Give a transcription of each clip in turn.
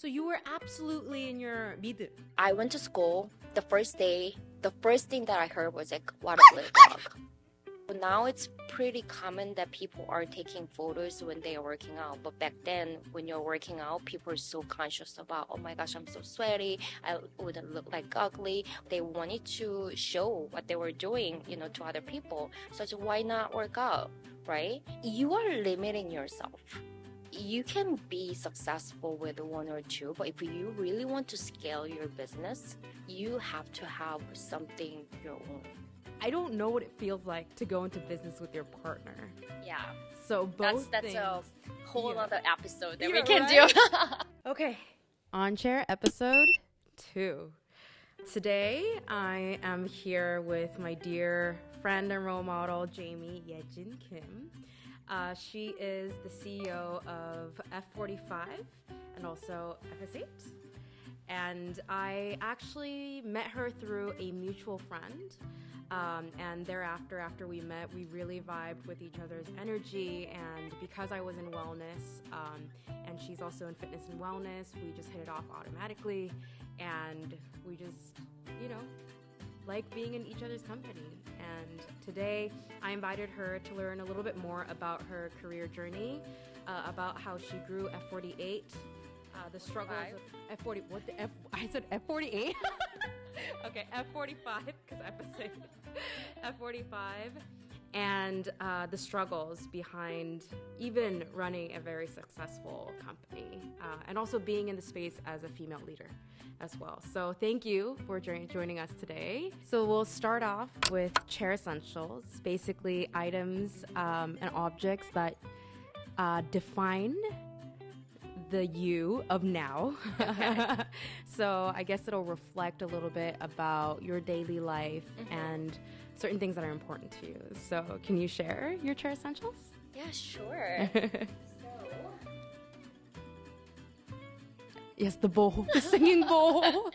So you were absolutely in your mid. I went to school. The first day, the first thing that I heard was like, what a little dog. But now it's pretty common that people are taking photos when they are working out. But back then, when you're working out, people are so conscious about, oh my gosh, I'm so sweaty. I wouldn't look like ugly. They wanted to show what they were doing, to other people. So why not work out, right? You are limiting yourself. You can be successful with one or two, but if you really want to scale your business, you have to have something your own. I don't know what it feels like to go into business with your partner. Yeah. So both that's things, a whole other episode that Yeah, we can right? do. Okay. On Chair episode 2. Today I am here with my dear friend and role model, Jamie Yejin Kim. She is the CEO of F45 and also FS8. And I actually met her through a mutual friend. And thereafter, after we met, we really vibed with each other's energy. And because I was in wellness, and she's also in fitness and wellness, we just hit it off automatically. And we just, like being in each other's company. And today, I invited her to learn a little bit more about her career journey, about how she grew F48, the struggles of F40. What the F? I said F48. Okay, F45 because episode F45, and the struggles behind even running a very successful company, and also being in the space as a female leader as well. So thank you for joining us today. So we'll start off with chair essentials, basically items and objects that define the you of now. Okay. So I guess it'll reflect a little bit about your daily life and certain things that are important to you. So can you share your chair essentials? Yeah, sure. Yes, the bowl, the singing bowl.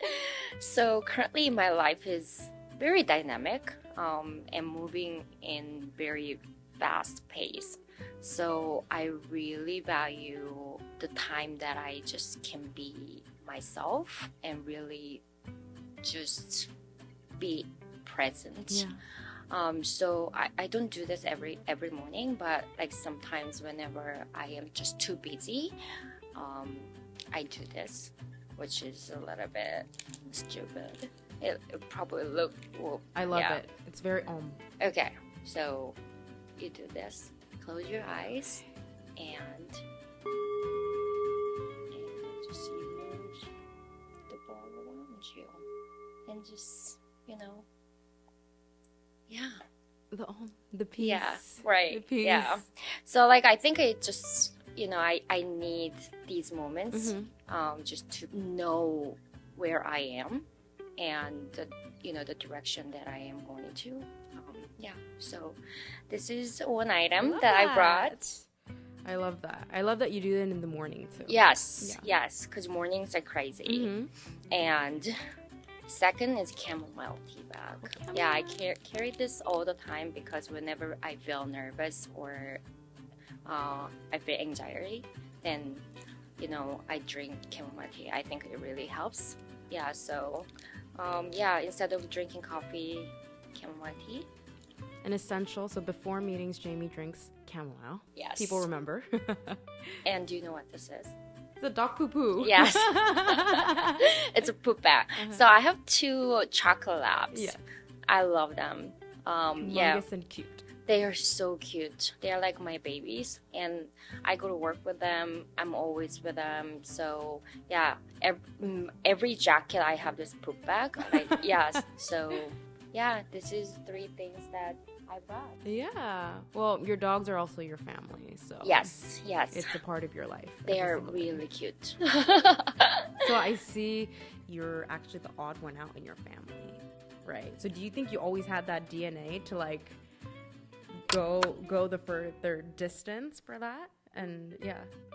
So currently my life is very dynamic and moving in very fast pace. So I really value the time that I just can be myself and really just be present. Yeah. So I don't do this every morning, but like sometimes whenever I am just too busy, I do this, which is a little bit stupid. It probably look well. I love it. It's very Okay, so you do this. Close your eyes and just use the ball around you and just the piece. Yeah, right. The piece. Yeah. So like I think it just I need these moments just to know where I am and the direction that I am going to. So this is one item that I brought. I love that. I love that you do that in the morning too. Yes, because mornings are crazy. And second is chamomile tea bag. Okay. Yeah, I carry this all the time because whenever I feel nervous or I feel anxiety, then I drink chamomile tea. I think it really helps. Yeah, so instead of drinking coffee, chamomile tea. An essential. So before meetings, Jamie drinks chamomile. Yes. People remember. And do you know what this is? It's a dog poo-poo. Yes. It's a poop bag. So I have 2 chocolate labs. Yeah. I love them. Humongous and cute. They are so cute. They are like my babies. And I go to work with them. I'm always with them. So, yeah. Every jacket I have this poop bag. So, yeah, this is 3 things that I brought. Yeah. Well, your dogs are also your family, so Yes. It's a part of your life. They are really cute. So I see you're actually the odd one out in your family, right? So do you think you always had that DNA to like go the further distance for that? And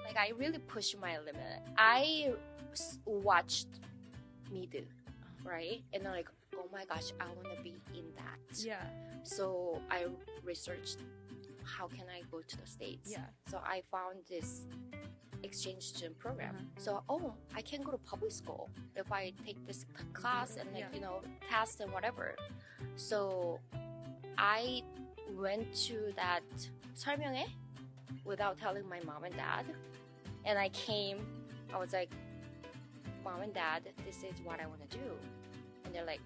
like I really push my limit. I watched Me Do, right? And I'm like, oh my gosh, I want to be in that. Yeah. So I researched how can I go to the States. Yeah. So I found this exchange student program. So, I can go to public school if I take this class and test and whatever. So I went to that 설명회 without telling my mom and dad. And I was like, Mom and Dad, this is what I want to do. And they're like,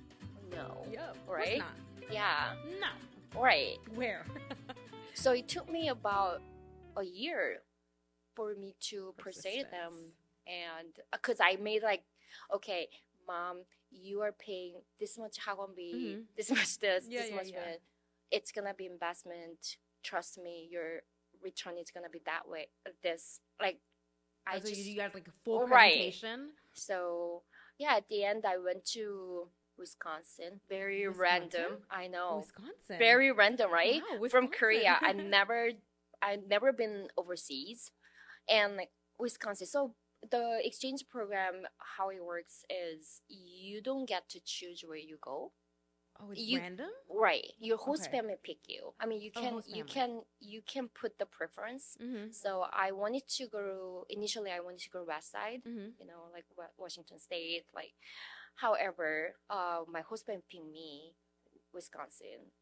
no. Yeah, right? Not. Yeah. No. Right. Where? So it took me about a year for me to persuade them. And because I made okay, Mom, you are paying this much 학원비, this much this much that. It's going to be investment. Trust me, your return is going to be that way. This, so you got a full presentation? So, yeah, at the end, I went to Wisconsin. Very random. I know. Wisconsin. Very random, right? Wow, from Korea. I've never been overseas. And Wisconsin. So the exchange program, how it works is you don't get to choose where you go. Oh, it's random? Right. Your host family pick you. I mean, you can put the preference. So initially I wanted to go West Side, Washington State, however, my host family picked me, Wisconsin.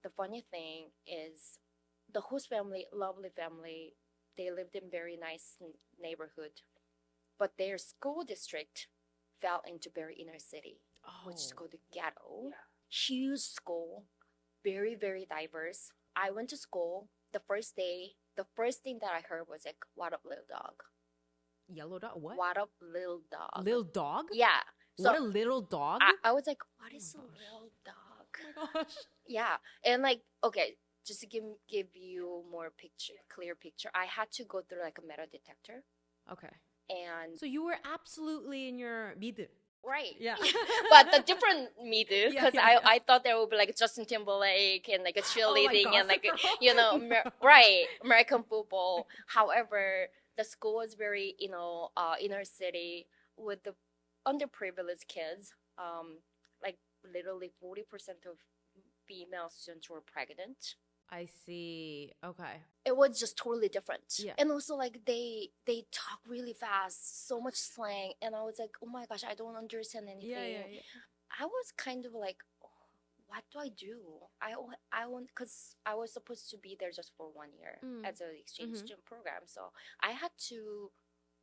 The funny thing is the host family, lovely family, they lived in very nice neighborhood, but their school district fell into very inner city, which is called the ghetto. Yeah. Huge school, very, very diverse. I went to school the first day. The first thing that I heard was what up, little dog? Yellow dog? What? What up, little dog? Little dog? Yeah. So, what a little dog? I was like, what is a little dog? Oh my gosh. Yeah. And okay, just to give you more clear picture, I had to go through a metal detector. Okay. And so you were absolutely in your mid. Right. Yeah. But the different middle, because I thought there would be Justin Timberlake and a cheerleading and right, American football. However, the school was very, inner city with the underprivileged kids. Literally 40% of female students were pregnant. I see. Okay. It was just totally different. Yeah. And also they talk really fast, so much slang. And I was like, oh my gosh, I don't understand anything. Yeah. I was kind of like, what do I do? I want, because I was supposed to be there just for 1 year as an exchange student program. So I had to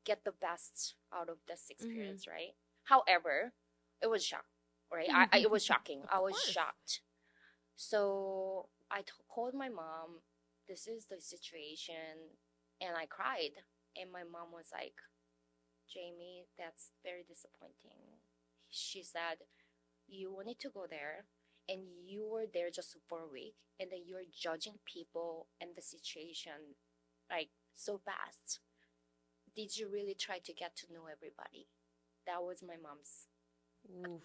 get the best out of this experience, right? However, it was shock, right? It was shocking. I was shocked. So I called my mom, this is the situation, and I cried. And my mom was like, Jamie, that's very disappointing. She said, you wanted to go there, and you were there just for a week, and then you're judging people and the situation so fast. Did you really try to get to know everybody? That was my mom's. Oof.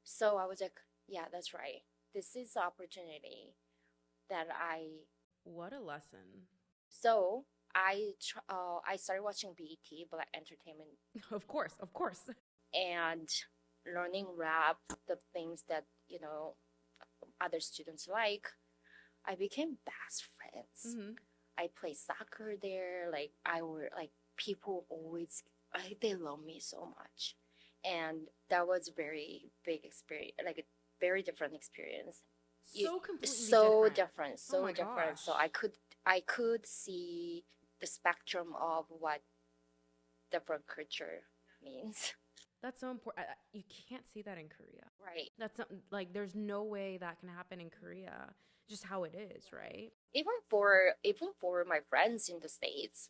So I was like, yeah, that's right. This is the opportunity that What a lesson. So I started watching BET, Black Entertainment. Of course. And learning rap, the things that, other students like. I became best friends. I played soccer there. People always, they love me so much. And that was a very big experience, a very different experience. So completely different. So different. Gosh. So I could see the spectrum of what different culture means. That's so important. You can't see that in Korea. Right. That's not, there's no way that can happen in Korea. Just how it is, right? Even for my friends in the States,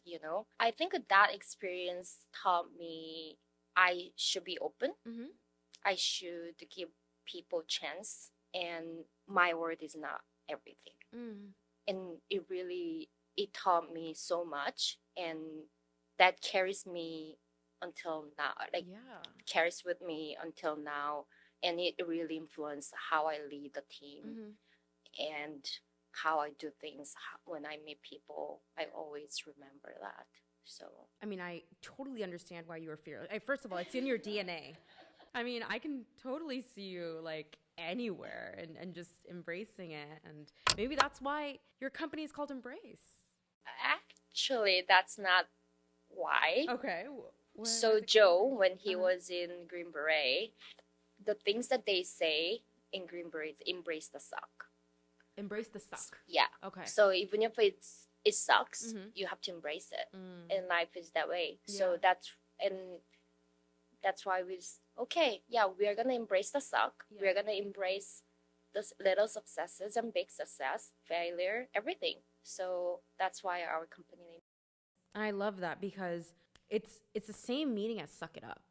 I think that experience taught me I should be open. I should give people chance, and my word is not everything. And it taught me so much, and that carries me until now. Carries with me until now, and it really influenced how I lead the team and how I do things. When I meet people, I always remember that. So I totally understand why you were fearless. First of all, it's in your DNA. I can totally see you anywhere and just embracing it. And maybe that's why your company is called Embrace. Actually, that's not why. Okay. So Joe, when he was in Green Beret, the things that they say in Green Beret is embrace the suck. Embrace the suck. Yeah. Okay. So even if it sucks, you have to embrace it. And life is that way. Yeah. So that's why we are gonna embrace the suck. Yeah. We are gonna embrace the little successes and big success, failure, everything. So that's why our company name. And I love that because it's the same meaning as suck it up.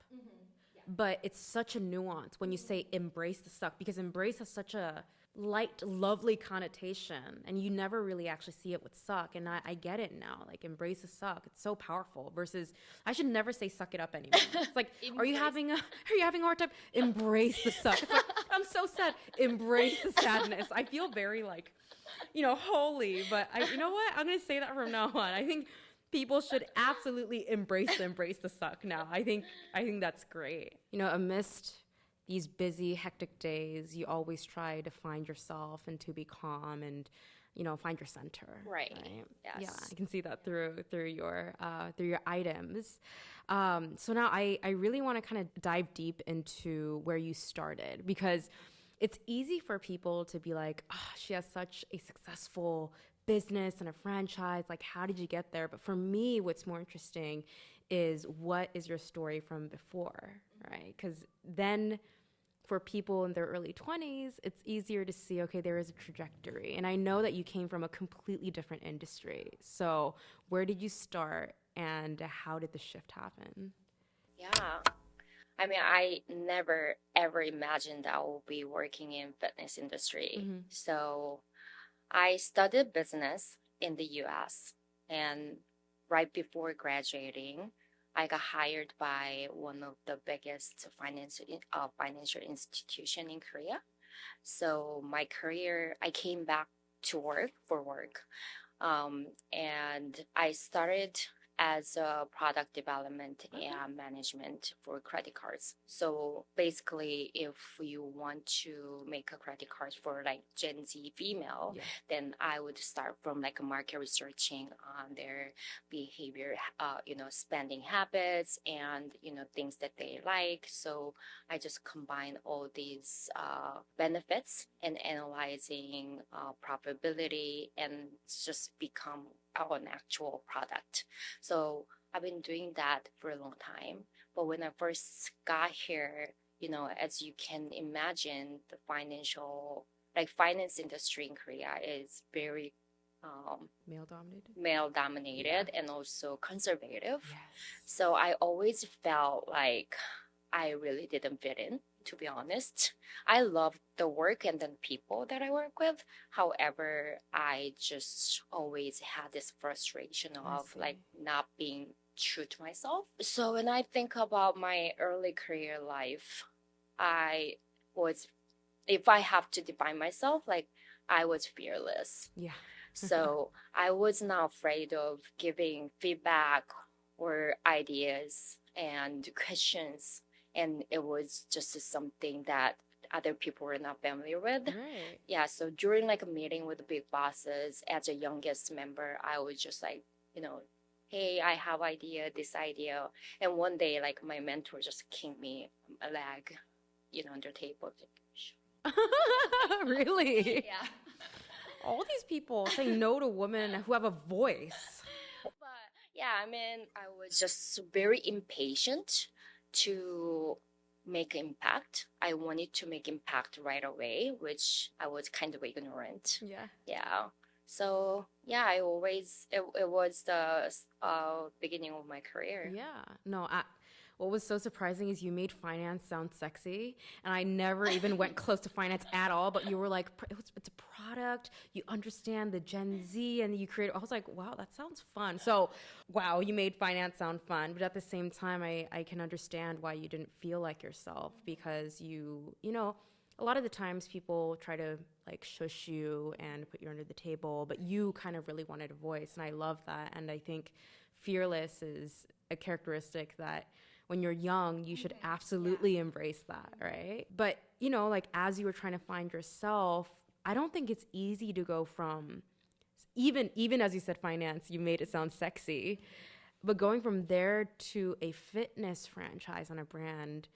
But it's such a nuance when you say embrace the suck, because embrace has such a light, lovely connotation, and you never really actually see it with suck. And I get it now. Like, embrace the suck. It's so powerful. Versus, I should never say suck it up anymore. It's like, are you having a hard time? Embrace the suck. It's like, I'm so sad. Embrace the sadness. I feel very like, holy. But you know what? I'm gonna say that from now on. I think people should absolutely embrace the suck now. I think that's great. Amidst these busy, hectic days, you always try to find yourself and to be calm and, find your center. Right. Yes. Yeah, I can see that through your items. So now I really want to kind of dive deep into where you started, because it's easy for people to be like, oh, she has such a successful business and a franchise. Like, how did you get there? But for me, what's more interesting is, what is your story from before, right? Because then for people in their early 20s, it's easier to see, okay, there is a trajectory. And I know that you came from a completely different industry. So where did you start and how did the shift happen? Yeah. I mean, I never ever imagined I would be working in fitness industry. So I studied business in the US, and right before graduating, I got hired by one of the biggest financial institution in Korea. So my career, I came back to work, and I started as a product development and management for credit cards. So basically, if you want to make a credit card for like Gen Z female, then I would start from like a market researching on their behavior, spending habits and, things that they like. So I just combine all these benefits and analyzing profitability, and just become an actual product. So I've been doing that for a long time. But when I first got here, as you can imagine, the finance industry in Korea is very male dominated and also conservative. Yes. So I always felt like I really didn't fit in, to be honest. I love the work and the people that I work with. However, I just always had this frustration of like not being true to myself. So when I think about my early career life, if I have to define myself, like, I was fearless. Yeah. So I was not afraid of giving feedback or ideas and questions. And it was just something that other people were not familiar with. Right. Yeah, so during like a meeting with the big bosses, as a youngest member, I was just like, hey, I have this idea. And one day, like, my mentor just kicked me a leg, under the table. Really? Yeah. All these people say no to women who have a voice. But yeah, I mean, I was just very impatient to make impact. I wanted to make impact right away, which I was kind of ignorant. Yeah. Yeah. So yeah, it was the beginning of my career. Yeah. No, what was so surprising is you made finance sound sexy, and I never even went close to finance at all, but you were like, it's a product, you understand the Gen Z, and you create. I was like, wow, that sounds fun. So, wow, you made finance sound fun, but at the same time, I can understand why you didn't feel like yourself, because a lot of the times people try to like shush you and put you under the table, but you kind of really wanted a voice, and I love that. And I think fearless is a characteristic that when you're young, you should absolutely embrace that, right? But, like, as you were trying to find yourself, I don't think it's easy to go from, even as you said finance, you made it sound sexy, But going from there to a fitness franchise on a brand,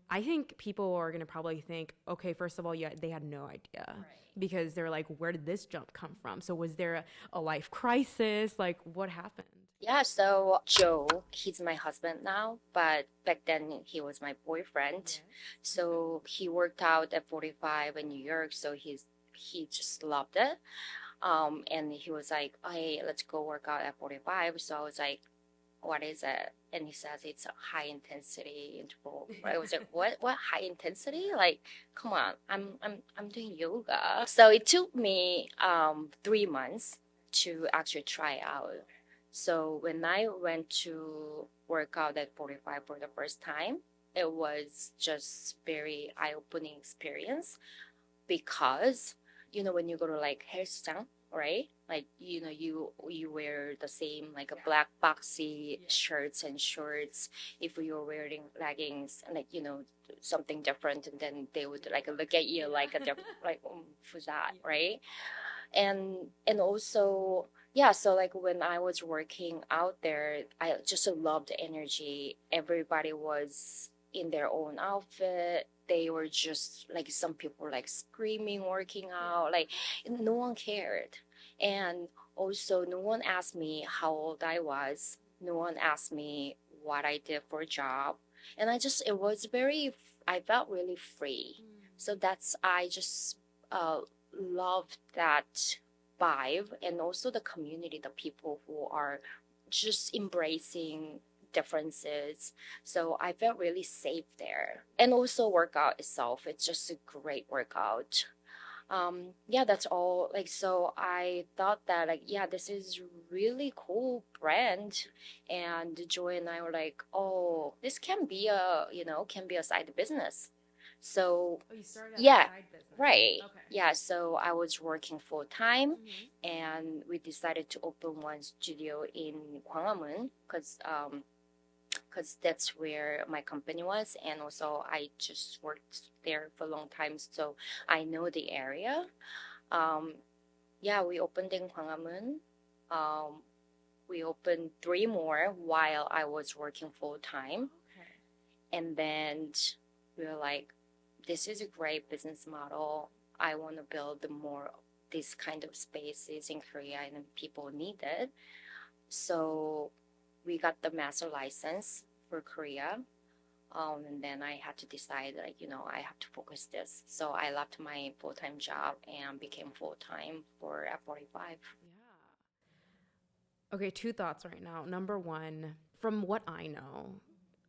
I think people are going to probably think, okay, first of all, yeah, they had no idea because they're like, where did this jump come from? So was there a life crisis? Like, what happened? Yeah, so Joe, he's my husband now, but back then he was my boyfriend. So he worked out at 45 in New York, so he just loved it. And he was like, hey, let's go work out at 45. So I was like, what is it? And he says it's a high intensity interval. I was like, what high intensity? Like, come on, I'm doing yoga. So it took me 3 months to actually try out. So when I went to work out at 45 for the first time, it was just very eye-opening experience because, you know, when you go to like 헬스장, right? Like, you know, you wear the same like a black boxy shirts and shorts. If you're wearing leggings, like, you know, something different, and then they would like look at you like a different, like, who's that, right? And also, yeah, so like when I was working out there, I just loved the energy. Everybody was in their own outfit. They were just like, some people were like screaming, working out, like no one cared. And also no one asked me how old I was. No one asked me what I did for a job. And I felt really free. So I just loved that vibe, and also the community, the people who are just embracing differences. So I felt really safe there. And also workout itself, it's just a great workout. Yeah, that's all. Like, so I thought that like, yeah, this is really cool brand. And Joy and I were like, oh, this can be a side business. So you started yeah, a side business. right. Okay. Yeah, so I was working full time, and we decided to open one studio in Gwanghwamun because that's where my company was, and also I just worked there for a long time, so I know the area. Yeah, we opened in Gwanghwamun. We opened 3 more while I was working full time, and then we were like, this is a great business model. I want to build more this kind of spaces in Korea, and people need it. So we got the master license for Korea. And then I had to decide, like, you know, I have to focus this. So I left my full-time job and became full-time for F45. Yeah. Okay, 2 thoughts right now. Number 1, from what I know,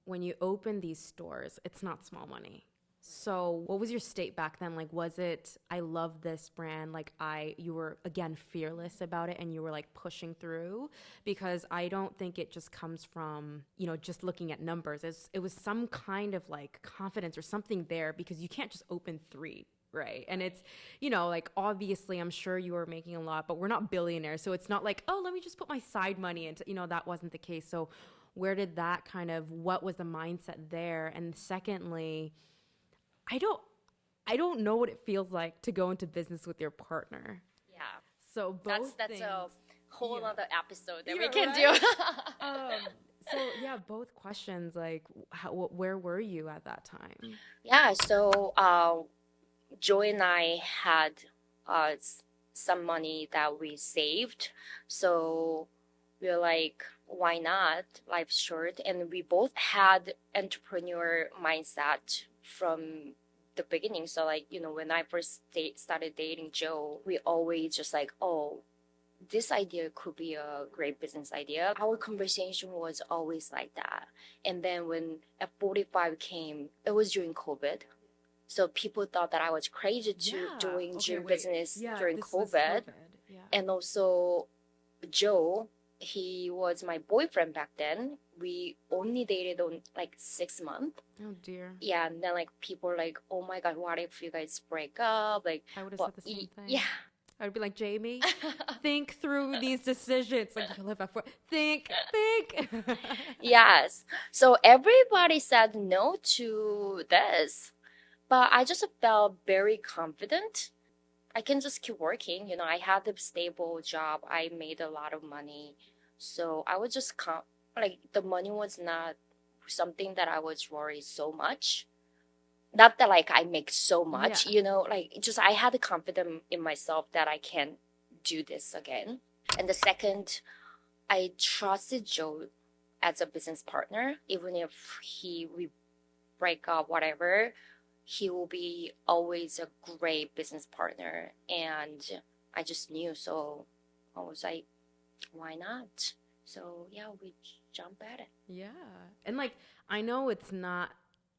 when you open these stores, it's not small money. So what was your state back then? Like, was it, I love this brand, like you were, again, fearless about it and you were like pushing through? Because I don't think it just comes from, you know, just looking at numbers. It was some kind of like confidence or something there, because you can't just open 3, right? And it's, you know, like, obviously I'm sure you were making a lot, but we're not billionaires. So it's not like, oh, let me just put my side money into, you know, that wasn't the case. So where did that what was the mindset there? And secondly, I don't know what it feels like to go into business with your partner. Yeah. So both that's a whole other episode that we can right? do. So yeah, both questions, like where were you at that time? Yeah, so Joy and I had some money that we saved. So we were like, why not? Life's short. And we both had entrepreneur mindset from the beginning. So like, you know, when I first started dating Joe, we always just like, oh, this idea could be a great business idea. Our conversation was always like that. And then when F45 came, it was during COVID. So people thought that I was crazy doing gym business during COVID. Yeah. And also Joe, he was my boyfriend back then. We only dated on like 6 months. Oh dear. Yeah, and then like people were like, "Oh my God, what if you guys break up?" Like, I would have said the same thing. Yeah, I would be like, Jamie, think through these decisions. Like, you live at think. Yes. So everybody said no to this, but I just felt very confident. I can just keep working. You know, I had a stable job. I made a lot of money. So I was just like the money was not something that I was worried so much. Not that like I make so much, Yeah. you know, like just I had the confidence in myself that I can do this again. And the second, I trusted Joe as a business partner, even if we break up, whatever, he will be always a great business partner. And I just knew, so I was like, why not? So yeah, we jump at it. Yeah. And like, I know it's not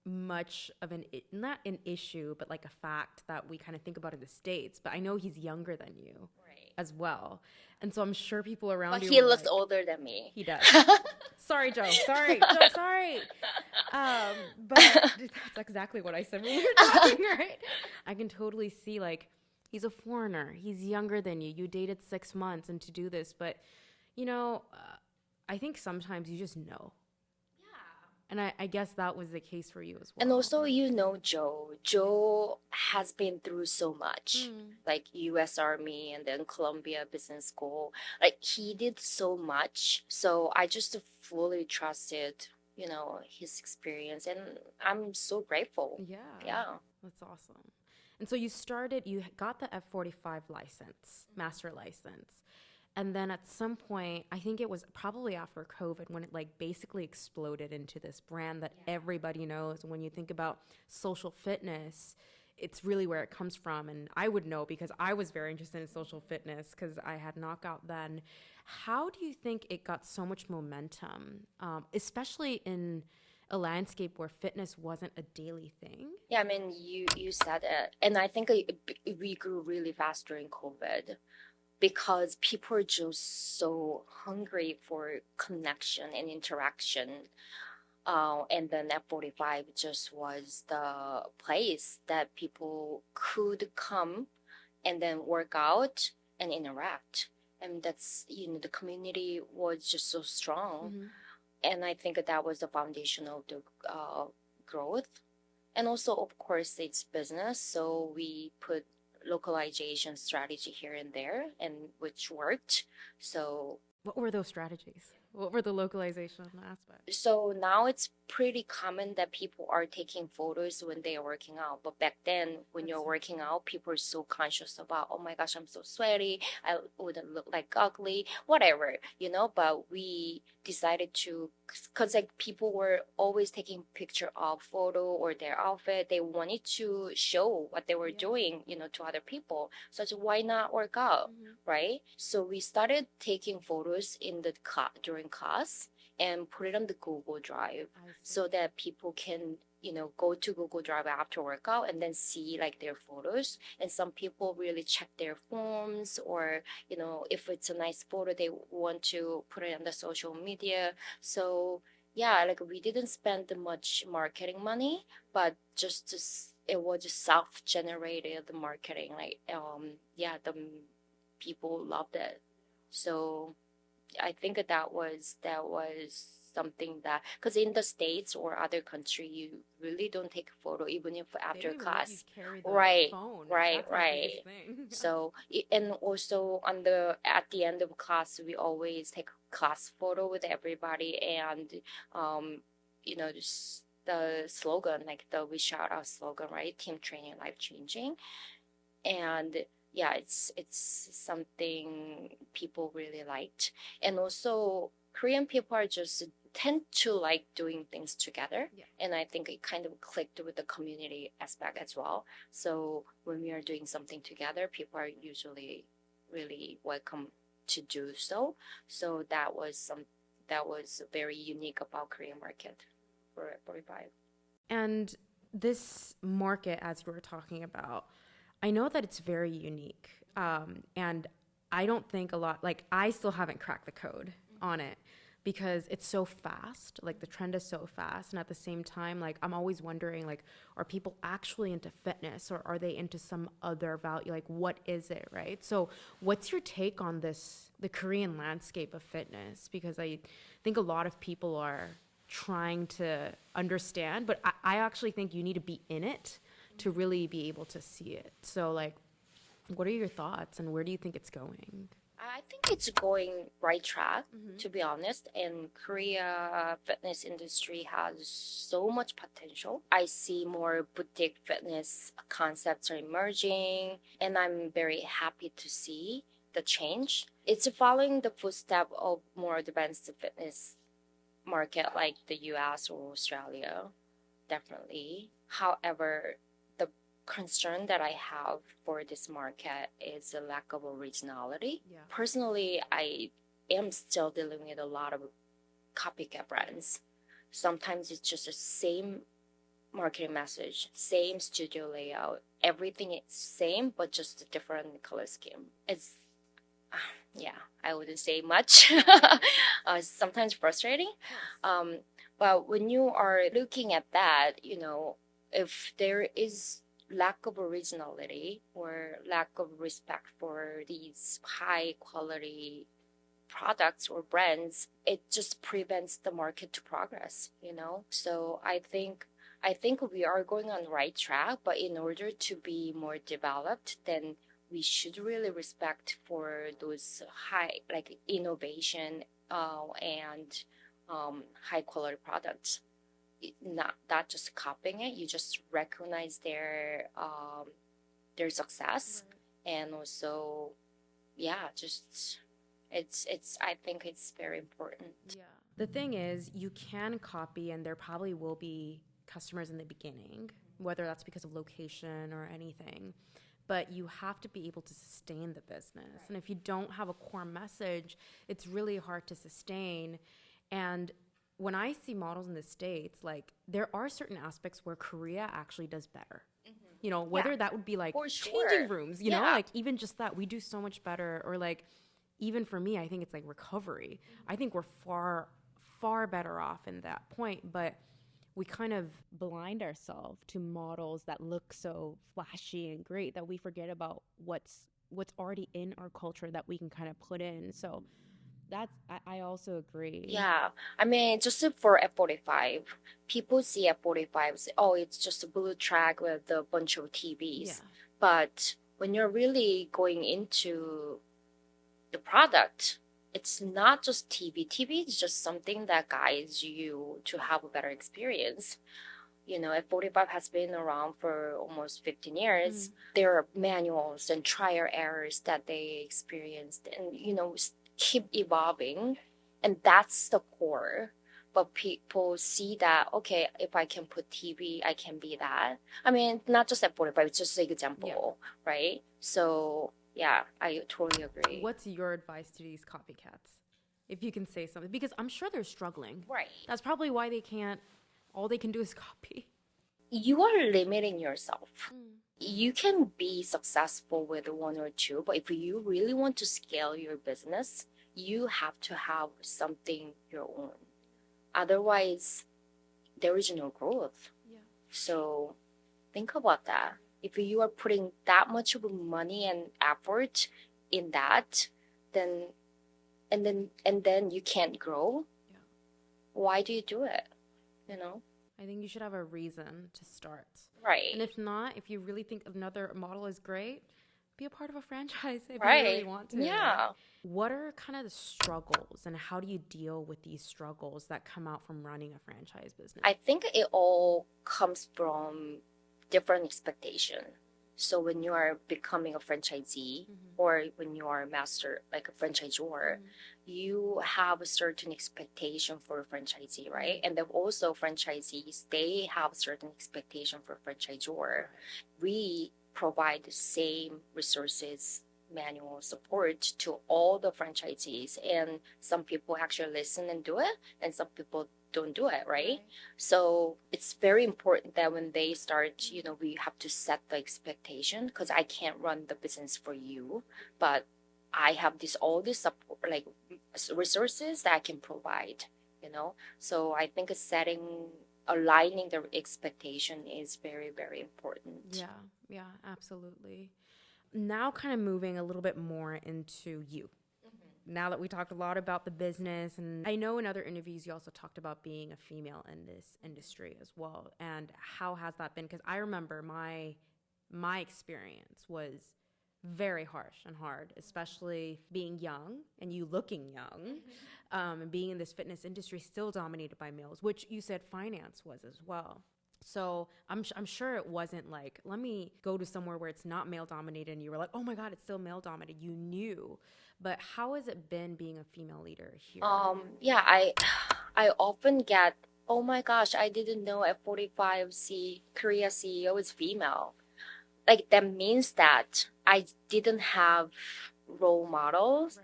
much of not an issue, but like a fact that we kind of think about in the States, but I know he's younger than you as well. And so I'm sure people around But you he were looks like, older than me. He does. Sorry, Joe. Sorry. Joe, sorry. But that's exactly what I said when we were talking, right? I can totally see, like, he's a foreigner. He's younger than you. You dated 6 months and to do this. But, you know, I think sometimes you just know. And I guess that was the case for you as well. And also, you know, Joe. Joe has been through so much, like U.S. Army and then Columbia Business School. Like he did so much. So I just fully trusted, you know, his experience, and I'm so grateful. Yeah. That's awesome. And so you got the F45 license, master license. And then at some point, I think it was probably after COVID when it like basically exploded into this brand that everybody knows. When you think about social fitness, it's really where it comes from. And I would know because I was very interested in social fitness because I had knockout then. How do you think it got so much momentum, especially in a landscape where fitness wasn't a daily thing? Yeah, I mean, you said it. And I think we grew really fast during COVID. Because people are just so hungry for connection and interaction. And then F45 just was the place that people could come and then work out and interact. And that's, you know, the community was just so strong. And I think that was the foundation of the growth. And also, of course, it's business. So we put localization strategy here and there, and which worked. So what were those strategies? What were the localization aspects? So now it's pretty common that people are taking photos when they are working out. But back then, when you're working out, people are so conscious about, oh my gosh, I'm so sweaty. I wouldn't look like ugly, whatever, you know. But we decided to, because like people were always taking picture of photo or their outfit. They wanted to show what they were doing, you know, to other people. So why not work out, right? So we started taking photos in the during class and put it on the Google Drive so that people can, you know, go to Google Drive after workout and then see like their photos. And some people really check their forms, or, you know, if it's a nice photo, they want to put it on the social media. So yeah, like we didn't spend much marketing money, but it was just self-generated marketing. Like, the people loved it. So I think that was something that, because in the States or other country, you really don't take a photo even if after class. Right. So, and also at the end of class, we always take a class photo with everybody, and you know, just the slogan, like we shout out slogan, right? Team training, life changing, and yeah, it's something people really liked. And also Korean people are just tend to like doing things together. And I think it kind of clicked with the community aspect as well. So when we are doing something together, people are usually really welcome to do so. So that was very unique about Korean market for 45. And this market, as you were talking about, I know that it's very unique, and I don't think I still haven't cracked the code on it because it's so fast, like the trend is so fast, and at the same time, like I'm always wondering, like, are people actually into fitness or are they into some other value? Like, what is it, right? So what's your take on the Korean landscape of fitness? Because I think a lot of people are trying to understand, but I actually think you need to be in it to really be able to see it. So like, what are your thoughts and where do you think it's going? I I think it's going right track, to be honest. And Korea fitness industry has so much potential. I see more boutique fitness concepts are emerging, and I'm very happy to see the change. It's following the footstep of more advanced fitness market like the US or Australia, definitely. However, the concern that I have for this market is the lack of originality. Yeah. Personally, I am still dealing with a lot of copycat brands. Sometimes it's just the same marketing message, same studio layout, everything is same, but just a different color scheme. It's yeah, I wouldn't say much. Sometimes frustrating. But when you are looking at that, if there is lack of originality or lack of respect for these high quality products or brands, it just prevents the market to progress, So I think we are going on the right track, but in order to be more developed, then we should really respect for those high, like innovation and high quality products. Not just copying it, you just recognize their success, and also, just it's. I think it's very important. Yeah. The thing is, you can copy, and there probably will be customers in the beginning, whether that's because of location or anything. But you have to be able to sustain the business. And if you don't have a core message, it's really hard to sustain. And when I see models in the States, like, there are certain aspects where Korea actually does better. Whether that would be like changing rooms, know, like even just that, we do so much better. Or like, even for me, I think it's like recovery. I think we're far, far better off in that point. But we kind of blind ourselves to models that look so flashy and great that we forget about what's already in our culture that we can kind of put in. So I also agree. Yeah. I mean, just for F45, people see F45, say, oh, it's just a blue track with a bunch of TVs. Yeah. But when you're really going into the product, it's not just TV. TV is just something that guides you to have a better experience. F45 has been around for almost 15 years. There are manuals and trial errors that they experienced and, keep evolving. And that's the core. But people see that, okay, if I can put TV, I can be that. I mean, not just F45, it's just an example, right? So, yeah, I totally agree. What's your advice to these copycats? If you can say something, because I'm sure they're struggling. Right. That's probably why all they can do is copy. You are limiting yourself. You can be successful with one or two, but if you really want to scale your business, you have to have something your own. Otherwise, there is no growth. Yeah. So think about that. If you are putting that much of money and effort in that, then you can't grow. Yeah. Why do you do it? I think you should have a reason to start. Right. And if not, if you really think another model is great, be a part of a franchise if you really want to. Yeah. What are kind of the struggles, and how do you deal with these struggles that come out from running a franchise business? I think it all comes from different expectation. So when you are becoming a franchisee or when you are a master, like a franchisor, you have a certain expectation for a franchisee, right? And then also franchisees, they have a certain expectation for a franchisor. We provide the same resources, manual support to all the franchisees. And some people actually listen and do it, and some people don't do it, right? So it's very important that when they start, we have to set the expectation, because I can't run the business for you, but I have all this support, like resources that I can provide, So I think aligning the expectation is very, very important. Yeah, absolutely. Now kind of moving a little bit more into you. Now that we talked a lot about the business, and I know in other interviews you also talked about being a female in this industry as well, and how has that been? Because I remember my experience was very harsh and hard, especially being young and you looking young, and being in this fitness industry still dominated by males, which you said finance was as well. So I'm sure it wasn't like, let me go to somewhere where it's not male dominated and you were like, oh my God, it's still male dominated. You knew. But how has it been being a female leader here? Yeah, I often get, oh my gosh, I didn't know F45 Korea CEO is female. Like that means that I didn't have role models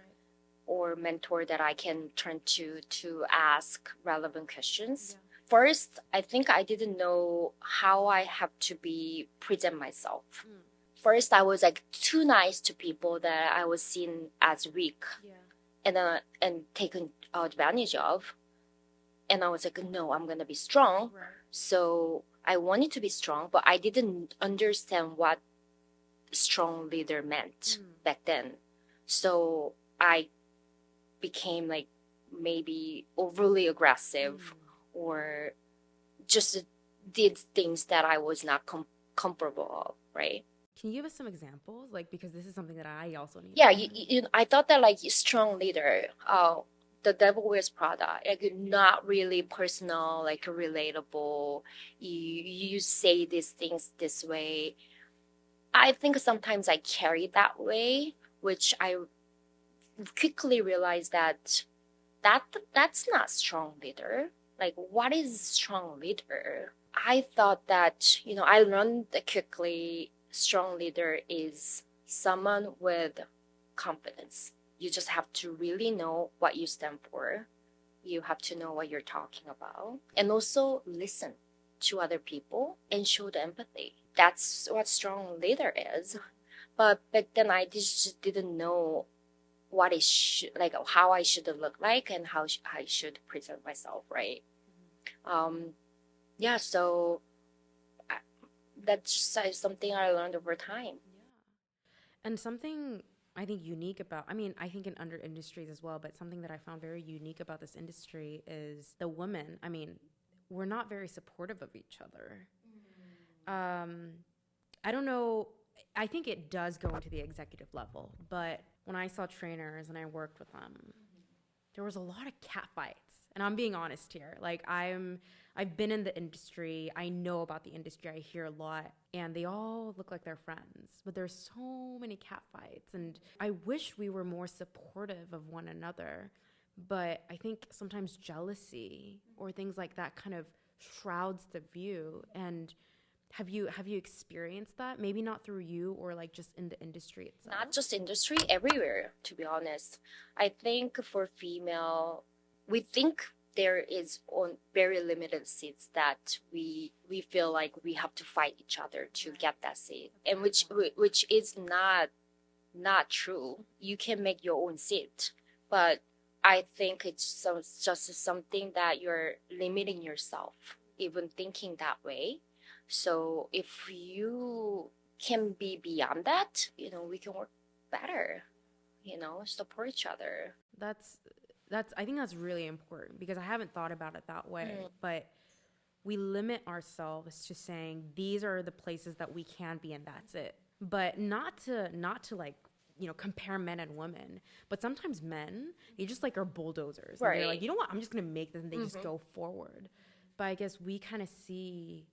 or mentor that I can turn to ask relevant questions. Yeah. First, I think I didn't know how I have to present myself. First, I was like too nice to people that I was seen as weak, and taken advantage of. And I was like, no, I'm gonna be strong. Right. So I wanted to be strong, but I didn't understand what strong leader meant back then. So I became like maybe overly aggressive or just did things that I was not comfortable of, right? Can you give us some examples? Like, because this is something that I also need. Yeah, I thought that like strong leader, the devil wears Prada, like not really personal, like relatable. You say these things this way. I think sometimes I carry that way, which I quickly realized that's not strong leader. Like, what is strong leader? I thought that, I learned quickly strong leader is someone with confidence. You just have to really know what you stand for. You have to know what you're talking about. And also listen to other people and show the empathy. That's what strong leader is. But back then I just didn't know what it how I should look like and how I should present myself, right? So that's just something I learned over time. Yeah. And something I think unique about, I think in other industries as well, but something that I found very unique about this industry is the women. We're not very supportive of each other. I don't know. I think it does go into the executive level, but when I saw trainers and I worked with them, there was a lot of cat fights. And I'm being honest here. Like I've been in the industry. I know about the industry. I hear a lot, and they all look like they're friends. But there's so many cat fights, and I wish we were more supportive of one another. But I think sometimes jealousy or things like that kind of shrouds the view. And have you experienced that? Maybe not through you or like just in the industry itself. Not just industry, everywhere, to be honest. I think for female, we think there is on very limited seats that we feel like we have to fight each other to get that seat, and which is not true. You can make your own seat, but I think it's just something that you're limiting yourself, even thinking that way. So if you can be beyond that, we can work better, support each other. I think that's really important because I haven't thought about it that way, but we limit ourselves to saying these are the places that we can be and that's it. But not to like, compare men and women, but sometimes men, they just like are bulldozers. Right. And they're like, you know what, I'm just going to make this, and they just go forward. But I guess we kind of see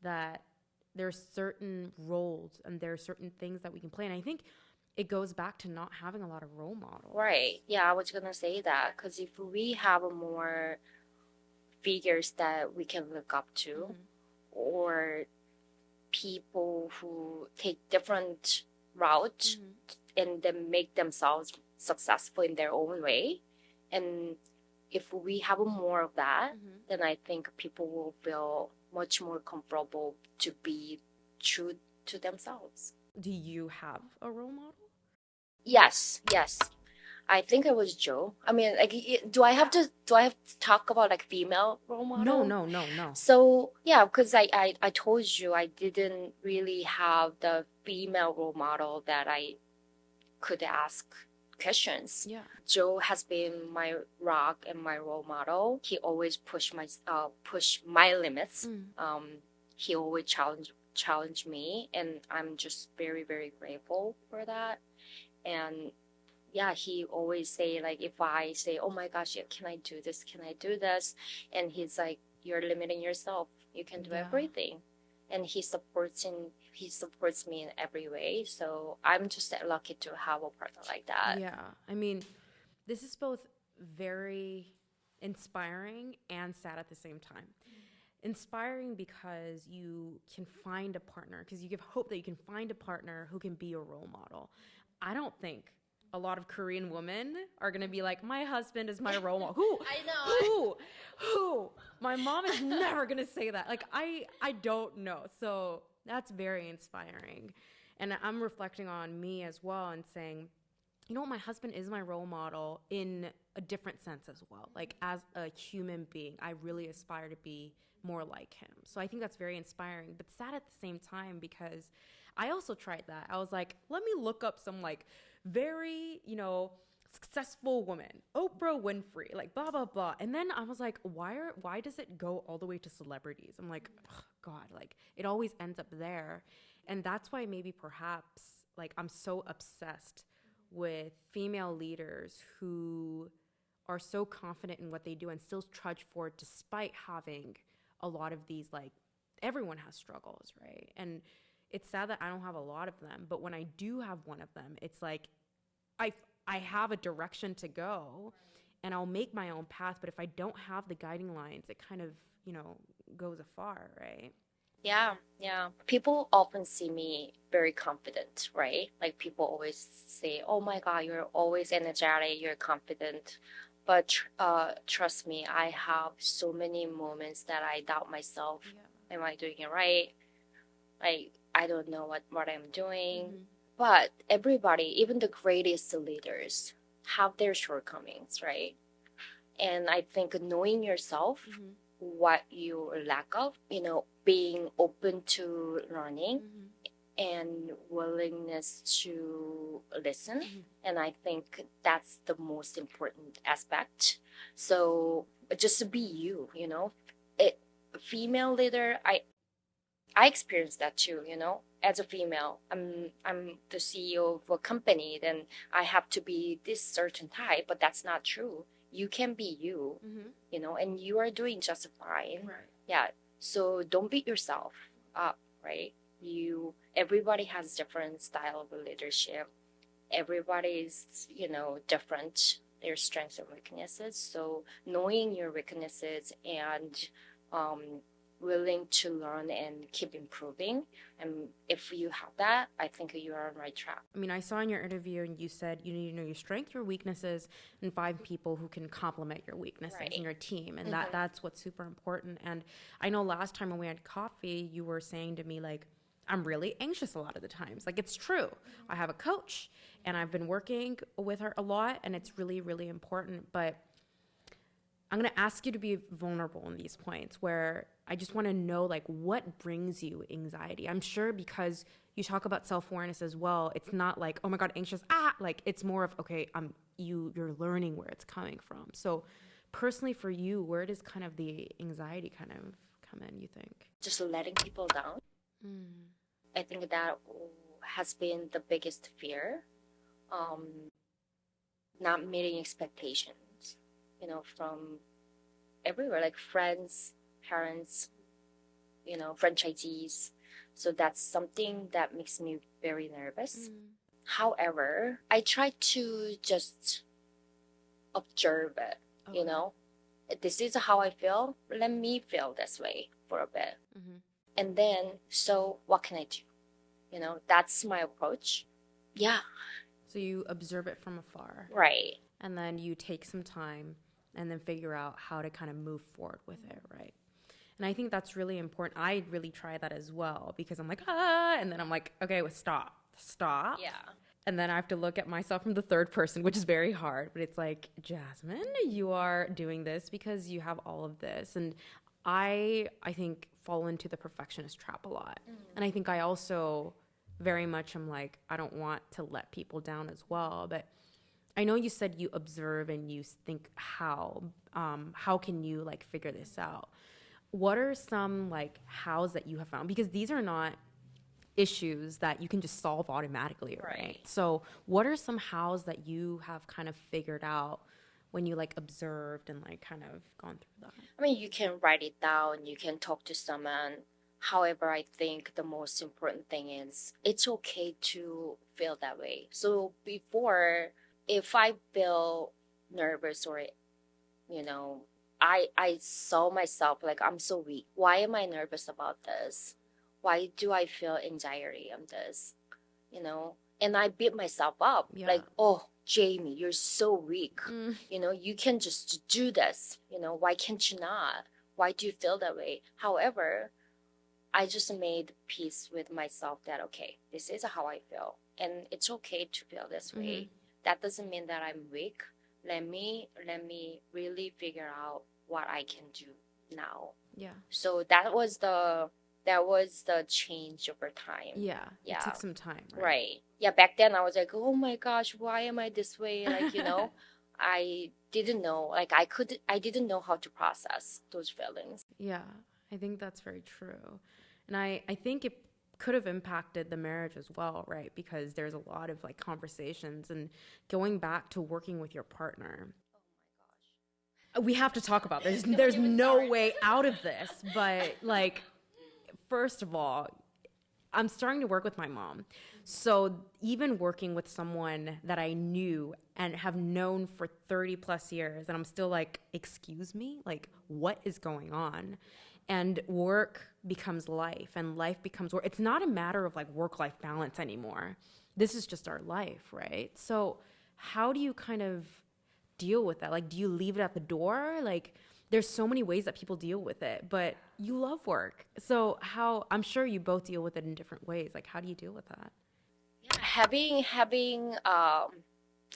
that there's certain roles and there are certain things that we can play. And I think it goes back to not having a lot of role models. Right. Yeah, I was going to say that because if we have more figures that we can look up to, or people who take different routes and then make themselves successful in their own way, and if we have more of that, then I think people will feel much more comfortable to be true to themselves. Do you have a role model? Yes. I think it was Joe. Do I have to talk about like female role model? No. So yeah, because I told you I didn't really have the female role model that I could ask questions. Yeah. Joe has been my rock and my role model. He always push my limits. he always challenge me, and I'm just very, very grateful for that. And yeah, he always say like, if I say, oh my gosh, yeah, can I do this? Can I do this? And he's like, you're limiting yourself. You can do everything. And he supports me in every way. So I'm just lucky to have a partner like that. Yeah. I mean, this is both very inspiring and sad at the same time. Inspiring because you can find a partner, because you give hope that you can find a partner who can be a role model. I don't think a lot of Korean women are going to be like, my husband is my role model. Who? I know. Who? My mom is never going to say that. Like, I don't know. So that's very inspiring. And I'm reflecting on me as well and saying, you know what, my husband is my role model in a different sense as well. Like, as a human being, I really aspire to be more like him. So I think that's very inspiring, but sad at the same time, because I also tried that. I was like, let me look up some like very, successful woman, Oprah Winfrey, like blah, blah, blah. And then I was like, why does it go all the way to celebrities? I'm like, oh, God, like it always ends up there. And that's why maybe perhaps like I'm so obsessed with female leaders who are so confident in what they do and still trudge forward despite having a lot of these, like, everyone has struggles, right? And it's sad that I don't have a lot of them, but when I do have one of them, it's like I have a direction to go and I'll make my own path, but if I don't have the guiding lines, it kind of, goes afar, right? Yeah. People often see me very confident, right? Like people always say, oh my God, you're always energetic, you're confident. But trust me, I have so many moments that I doubt myself. Yeah. Am I doing it right? Like, I don't know what I'm doing. Mm-hmm. But everybody, even the greatest leaders, have their shortcomings, right? And I think knowing yourself, mm-hmm. what you lack of, being open to learning, mm-hmm. and willingness to listen. Mm-hmm. And I think that's the most important aspect. So just to be you, female leader, I experienced that too, as a female. I'm the CEO of a company, then I have to be this certain type, but that's not true. You can be you, mm-hmm. And you are doing just fine. Right. Yeah. So don't beat yourself up, right? Everybody has different style of leadership. Everybody's, different, their strengths and weaknesses. So knowing your weaknesses and willing to learn and keep improving. And if you have that, I think you are on the right track. I mean, I saw in your interview and you said you need to know your strengths, your weaknesses, and 5 people who can complement your weaknesses in your team. And mm-hmm. that's what's super important. And I know last time when we had coffee, you were saying to me, like, I'm really anxious a lot of the times. Like, it's true. Mm-hmm. I have a coach and I've been working with her a lot and it's really, really important. But I'm going to ask you to be vulnerable in these points where I just want to know, like, what brings you anxiety? I'm sure because you talk about self-awareness as well, it's not like, oh my God, anxious, like it's more of, okay, you're learning where it's coming from. So personally for you, where does kind of the anxiety kind of come in, you think? Just letting people down. I think that has been the biggest fear. Not meeting expectations. From everywhere, like friends, parents, franchisees. So that's something that makes me very nervous. However, I try to just observe it, This is how I feel. Let me feel this way for a bit. Mm-hmm. And then, so what can I do? That's my approach. Yeah. So you observe it from afar. Right. And then you take some time and then figure out how to kind of move forward with it, right? And I think that's really important. I really try that as well because I'm like, and then I'm like, okay, well, stop. Yeah. And then I have to look at myself from the third person, which is very hard. But it's like, Jasmine, you are doing this because you have all of this. And I think fall into the perfectionist trap a lot. And I think I also very much am like, I don't want to let people down as well. But I know you said you observe and you think how can you like figure this out? what are some like hows that you have found? Because these are not issues that you can just solve automatically, right? So what are some hows that you have kind of figured out when you like observed and like kind of gone through that? I mean, you can write it down, you can talk to someone. However, I think the most important thing is it's okay to feel that way. So before, if I feel nervous or, you know, I saw myself like I'm so weak. Why am I nervous about this? Why do I feel anxiety on this? You know, and I beat myself up like, oh, Jamie, you're so weak. You know, you can just do this. You know, why can't you not? Why do you feel that way? However, I just made peace with myself that, okay, this is how I feel. And it's okay to feel this way. That doesn't mean that I'm weak. Let me really figure out what I can do now. Yeah. So that was the change over time. Yeah. It took some time. Right. Yeah. Back then I was like, oh my gosh, why am I this way? Like, you know, I didn't know. Like I didn't know how to process those feelings. Yeah. I think that's very true. And I think it could have impacted the marriage as well, right? Because there's a lot of like conversations and going back to working with your partner. We have to talk about this. There's no way out of this. But like, first of all, I'm starting to work with my mom. So even working with someone that I knew and have known for 30 plus years, and I'm still like, excuse me? Like, what is going on? And work becomes life, and life becomes work. It's not a matter of like work-life balance anymore. This is just our life, right? So how do you kind of deal with that? Like, do you leave it at the door? Like, there's so many ways that people deal with it, but you love work. So I'm sure you both deal with it in different ways. Like, how do you deal with that?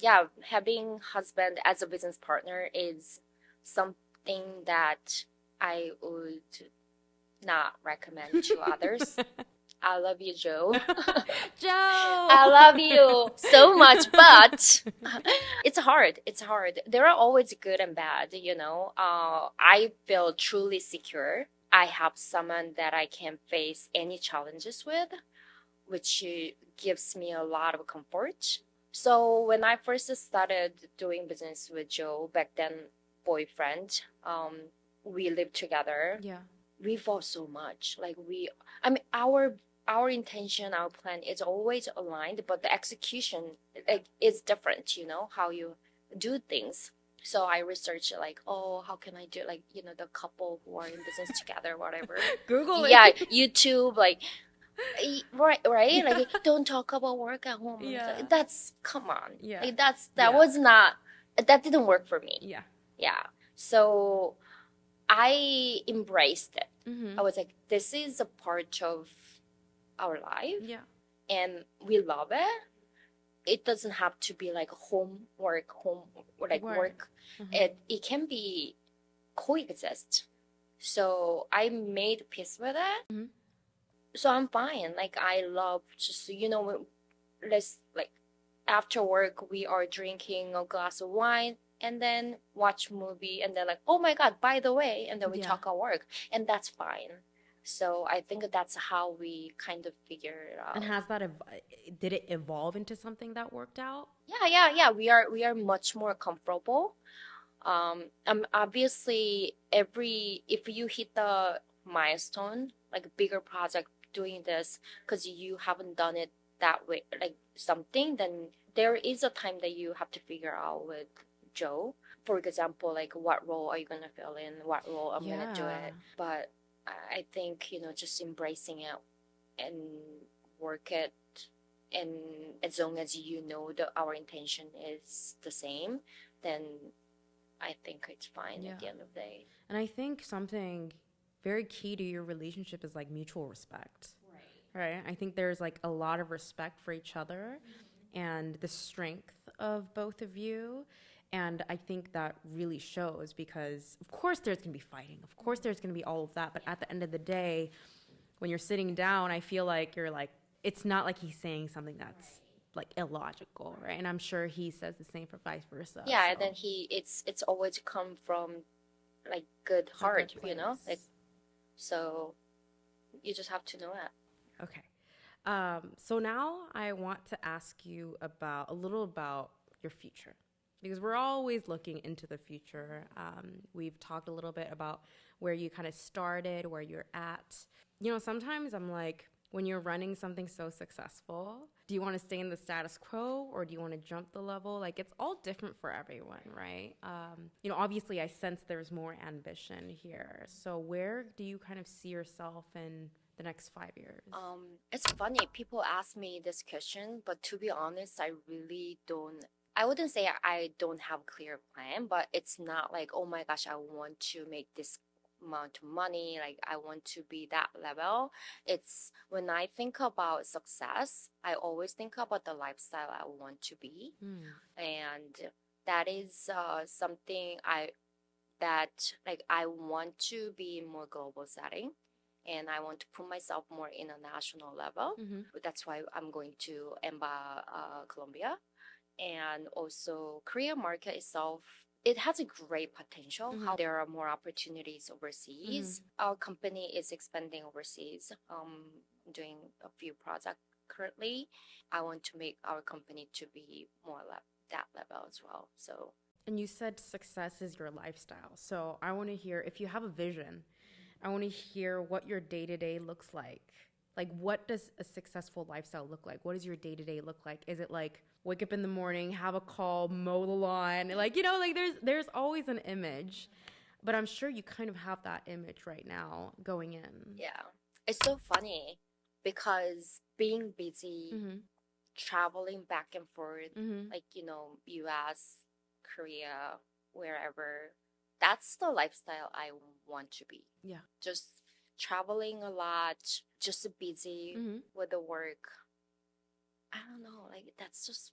Yeah, having husband as a business partner is something that I would not recommend to others. I love you, Joe. Joe! I love you so much, but it's hard. It's hard. There are always good and bad, you know. I feel truly secure. I have someone that I can face any challenges with, which gives me a lot of comfort. So when I first started doing business with Joe, back then boyfriend, we lived together. Yeah. We fought so much. Like our intention, our plan is always aligned, but the execution is different, you know, how you do things. So I researched like, oh, how can I do like, you know, the couple who are in business together, whatever. Google it. Yeah, YouTube, like, right? Like, don't talk about work at home. Yeah. That's, come on. Yeah. Like, that didn't work for me. Yeah. Yeah. So I embraced it. Mm-hmm. I was like, this is a part of our life. Yeah. And we love it. It doesn't have to be like home, work. Mm-hmm. It can be coexist. So I made peace with it. Mm-hmm. So I'm fine. Like, I love just, you know, let's like after work, we are drinking a glass of wine and then watch movie and then like, oh my God, by the way, and then we talk about work, and that's fine. So I think that's how we kind of figure it out. And did it evolve into something that worked out? Yeah. We are much more comfortable. Obviously if you hit the milestone, like a bigger project doing this, because you haven't done it that way, like something, then there is a time that you have to figure out with Joe. For example, like what role are you going to fill in, what role I'm going to do it. But I think, you know, just embracing it and work it, and as long as you know that our intention is the same, then I think it's fine at the end of the day. And I think something very key to your relationship is like mutual respect. Right? I think there's like a lot of respect for each other and the strength of both of you. And I think that really shows, because of course there's going to be fighting. Of course there's going to be all of that. But at the end of the day, when you're sitting down, I feel like you're like, it's not like he's saying something that's like illogical, right? And I'm sure he says the same for vice versa. Yeah, so. And then it's always come from like good heart, you know? Like, So you just have to know it. Okay. So now I want to ask you a little about your future, because we're always looking into the future. We've talked a little bit about where you kind of started, where you're at. You know, sometimes I'm like, when you're running something so successful, do you want to stay in the status quo or do you want to jump the level? Like, it's all different for everyone, right? You know, obviously I sense there's more ambition here. So where do you kind of see yourself in the next 5 years? It's funny. People ask me this question, but to be honest, I really don't. I wouldn't say I don't have a clear plan, but it's not like, oh my gosh, I want to make this amount of money. Like, I want to be that level. It's when I think about success, I always think about the lifestyle I want to be. And that is something I want to be in more global setting. And I want to put myself more in a national level. That's why I'm going to EMBA, Colombia. And also Korea market itself, it has a great potential. How there are more opportunities overseas. Our company is expanding overseas. Doing a few projects currently. I want to make our company to be more that level as well. So. And you said success is your lifestyle. So I want to hear, if you have a vision, I want to hear what your day-to-day looks like. Like, what does a successful lifestyle look like? What does your day-to-day look like? Is it like wake up in the morning, have a call, mow the lawn? Like, you know, like there's always an image. But I'm sure you kind of have that image right now going in. Yeah. It's so funny because being busy, traveling back and forth, like, you know, US, Korea, wherever, that's the lifestyle I want to be. Yeah. Just traveling a lot, just busy with the work. I don't know, like that's just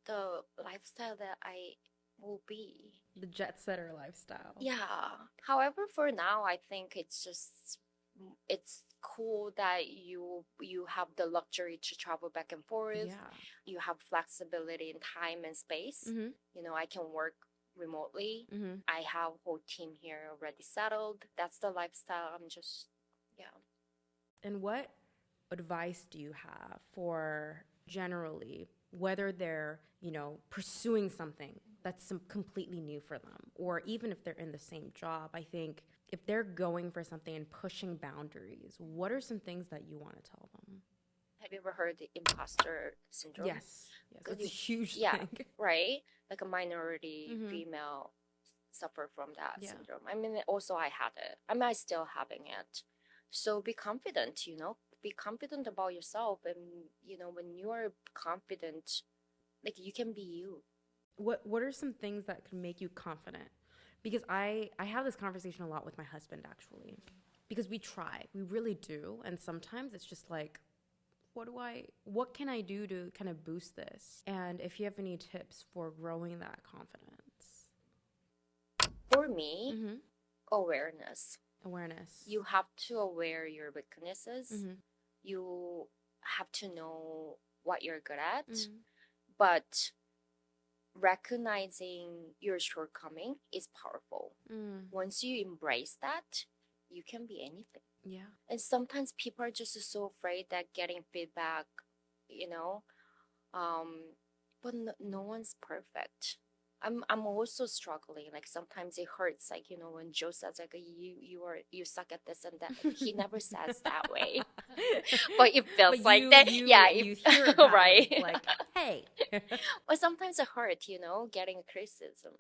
the lifestyle that I will be. The jet setter lifestyle. Yeah. However, for now, I think it's cool that you have the luxury to travel back and forth. Yeah. You have flexibility in time and space. You know, I can work remotely. I have a whole team here already settled. That's the lifestyle. I'm just, yeah. And what advice do you have for generally, whether they're, you know, pursuing something that's completely new for them, or even if they're in the same job? I think if they're going for something and pushing boundaries, what are some things that you want to tell them? Have you ever heard the imposter syndrome? Yes. That's a huge thing. Yeah, right? Like a minority female suffer from that syndrome. I mean, also I had it. I mean, I still having it. So be confident, you know? Be confident about yourself. And, you know, when you are confident, like you can be you. What are some things that can make you confident? Because I have this conversation a lot with my husband, actually. Because we try. We really do. And sometimes it's just like, what can I do to kind of boost this? And if you have any tips for growing that confidence. For me, awareness. You have to aware your weaknesses. You have to know what you're good at. But recognizing your shortcoming is powerful. Once you embrace that, you can be anything. Yeah. And sometimes people are just so afraid that getting feedback, you know, but no one's perfect. I'm also struggling. Like sometimes it hurts. Like, you know, when Joe says like you suck at this and that. He never says that way, but it feels like that. You hear it that right? Way. Like, hey. But sometimes it hurts, you know, getting criticism.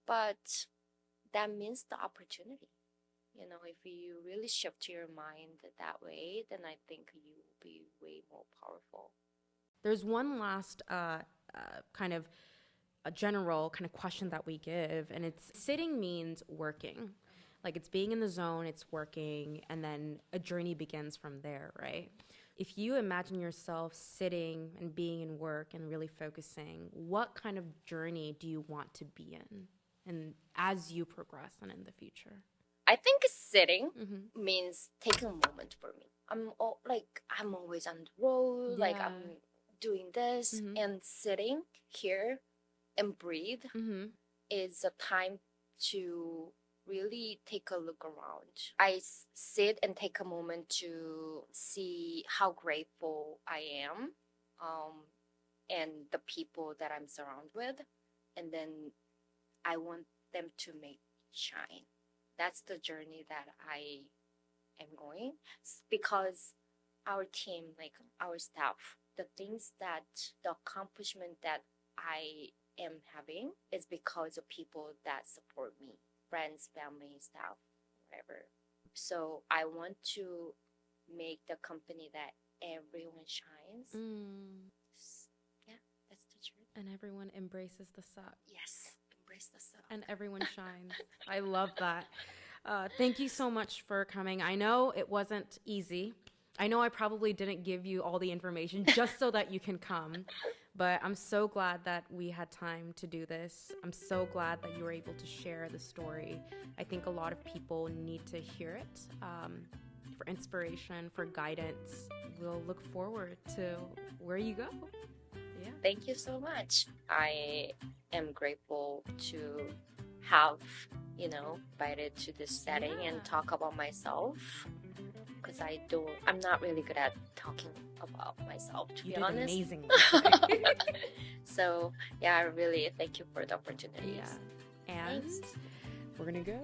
But that means the opportunity. You know, if you really shift your mind that way, then I think you will be way more powerful. There's one last kind of a general kind of question that we give, and it's sitting means working. Like it's being in the zone, it's working, and then a journey begins from there, right? If you imagine yourself sitting and being in work and really focusing, what kind of journey do you want to be in? And as you progress and in the future? I think sitting means taking a moment for me. I'm always on the road, like I'm doing this, and sitting here and breathe is a time to really take a look around. I sit and take a moment to see how grateful I am and the people that I'm surrounded with. And then I want them to make shine. That's the journey that I am going. Because our team, like our staff, the things that, the accomplishment that I am having is because of people that support me. Friends, family, staff, whatever. So I want to make the company that everyone shines. Yeah, that's the truth. And everyone embraces the suck. Yes, embrace the suck. And everyone shines. I love that. Thank you so much for coming. I know it wasn't easy. I know I probably didn't give you all the information just so that you can come. But I'm so glad that we had time to do this. I'm so glad that you were able to share the story. I think a lot of people need to hear it for inspiration, for guidance. We'll look forward to where you go. Yeah. Thank you so much. I am grateful to have, invited to this setting and talk about myself. Because I'm not really good at talking about myself, to be honest. You did amazing. So, yeah, I really thank you for the opportunity. Yeah. And thanks. we're going to go.